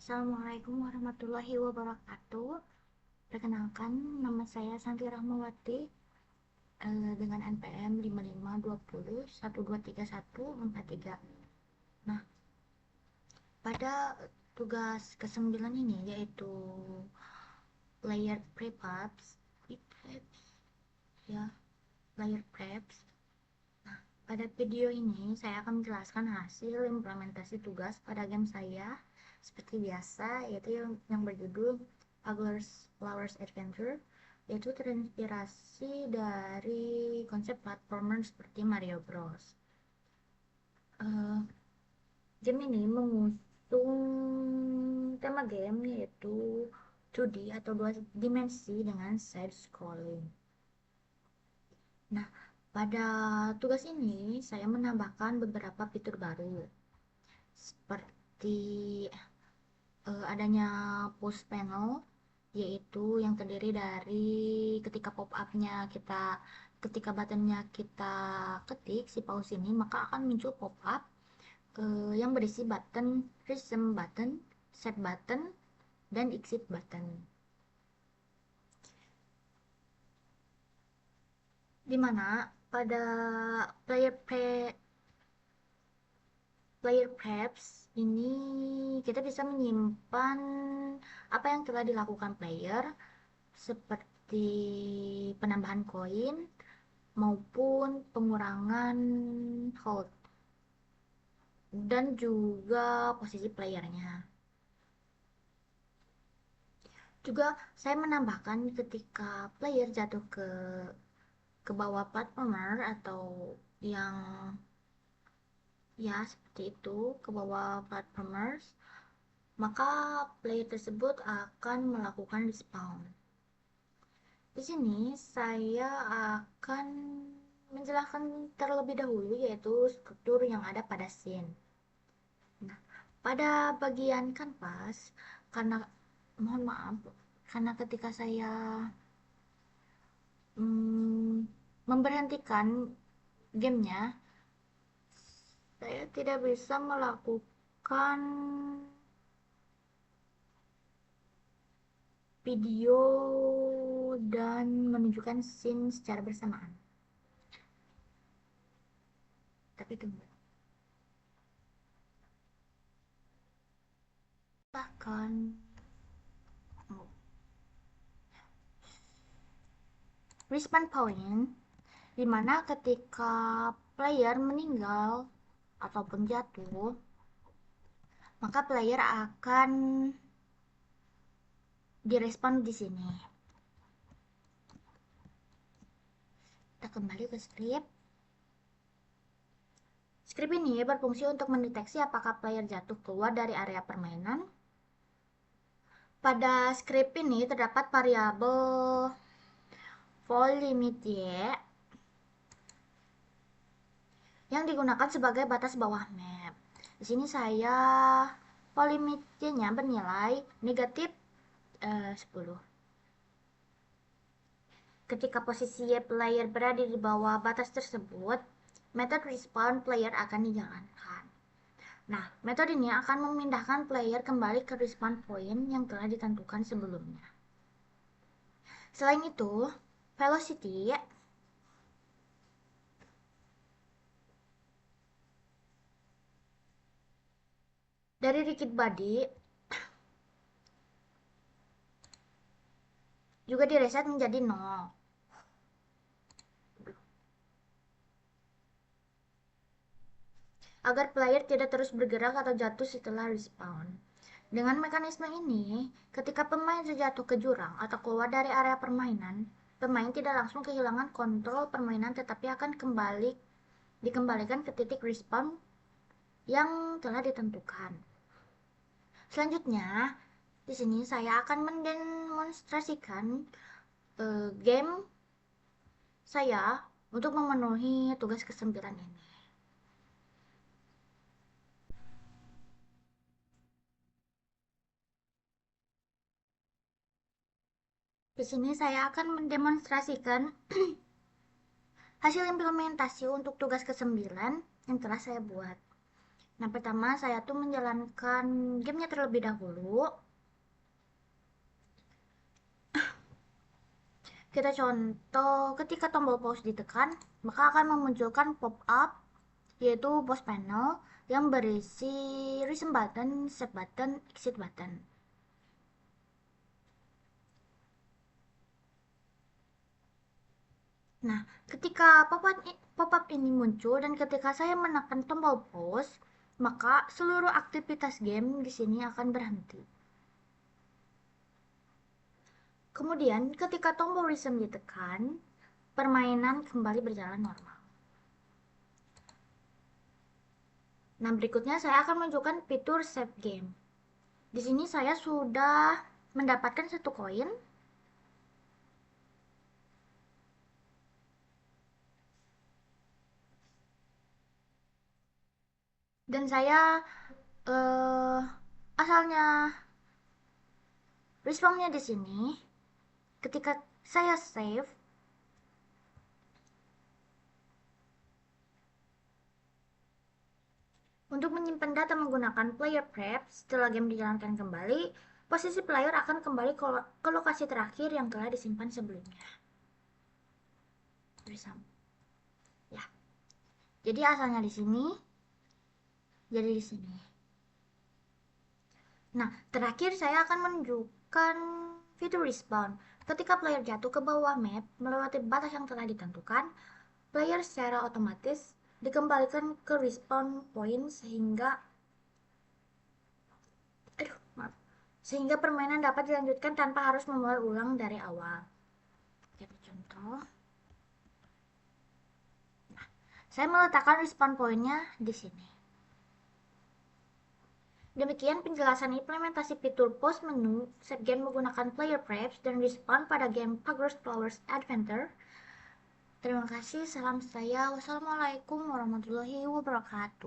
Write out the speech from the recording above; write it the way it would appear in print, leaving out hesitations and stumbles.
Assalamualaikum warahmatullahi wabarakatuh. Perkenalkan, nama saya Santi Rahmawati dengan NPM 5520123143. Nah, pada tugas ke-9 ini yaitu player preps, ya, player preps. Nah, pada video ini saya akan menjelaskan hasil implementasi tugas pada game saya seperti biasa, yaitu yang berjudul Puggler's Flowers Adventure, yaitu terinspirasi dari konsep platformer seperti Mario Bros. Uh, Game ini mengusung tema game yaitu 2D atau dua dimensi dengan side scrolling. Nah, pada tugas ini saya menambahkan beberapa fitur baru seperti adanya push panel, yaitu yang terdiri dari ketika pop up-nya ketika buttonnya kita ketik si pause ini, maka akan muncul pop up yang berisi button resume button, set button, dan exit button, dimana pada player pre player preps ini kita bisa menyimpan apa yang telah dilakukan player, seperti penambahan koin maupun pengurangan hold, dan juga posisi playernya. Juga saya menambahkan ketika player jatuh ke bawah platformer atau yang ya seperti itu, ke bawah platformers, maka player tersebut akan melakukan respawn. Di sini saya akan menjelaskan terlebih dahulu yaitu struktur yang ada pada scene. Nah, pada bagian kanvas, karena mohon maaf, karena ketika saya memberhentikan gamenya, saya tidak bisa melakukan video dan menunjukkan scene secara bersamaan. Tapi tunggu. Bahkan respawn point, dimana ketika player meninggal ataupun jatuh, maka player akan direspon di sini. Kita kembali ke script. Script ini berfungsi untuk mendeteksi apakah player jatuh keluar dari area permainan. Pada script ini terdapat variabel volumeter yang digunakan sebagai batas bawah map. Di sini saya volumeternya bernilai negatif 10. Ketika posisi player berada di bawah batas tersebut, metode respawn player akan dijalankan. Nah, metode ini akan memindahkan player kembali ke respawn point yang telah ditentukan sebelumnya. Selain itu, velocity dari rigid body juga direset menjadi 0. Agar player tidak terus bergerak atau jatuh setelah respawn. Dengan mekanisme ini, ketika pemain terjatuh ke jurang atau keluar dari area permainan, pemain tidak langsung kehilangan kontrol permainan tetapi akan dikembalikan ke titik respawn yang telah ditentukan. Selanjutnya, di sini saya akan mendemonstrasikan game saya untuk memenuhi tugas ke-9 ini. Di sini saya akan mendemonstrasikan hasil implementasi untuk tugas ke-9 yang telah saya buat. Nah, pertama saya tuh menjalankan gamenya terlebih dahulu. Kita contoh, ketika tombol pause ditekan, maka akan memunculkan pop-up, yaitu pause panel, yang berisi resume button, set button, exit button. Nah, ketika pop-up ini muncul dan ketika saya menekan tombol pause, maka seluruh aktivitas game di sini akan berhenti. Kemudian, ketika tombol resume ditekan, permainan kembali berjalan normal. Nah, berikutnya saya akan menunjukkan fitur save game. Di sini saya sudah mendapatkan 1 koin. Dan saya asalnya respawnnya di sini. Ketika saya save, untuk menyimpan data menggunakan player prep, setelah game dijalankan kembali, posisi player akan kembali ke lokasi terakhir yang telah disimpan sebelumnya. Bersama. Ya. Jadi asalnya di sini, jadi di sini. Nah, terakhir saya akan menunjukkan fitur respawn. Ketika player jatuh ke bawah map melewati batas yang telah ditentukan, player secara otomatis dikembalikan ke respawn point sehingga permainan dapat dilanjutkan tanpa harus memulai ulang dari awal. Jadi contoh, saya meletakkan respawn pointnya di sini. Demikian penjelasan implementasi fitur post menu set game menggunakan player preps dan respawn pada game Progress Flowers Adventure. Terima kasih, salam saya. Wassalamualaikum warahmatullahi wabarakatuh.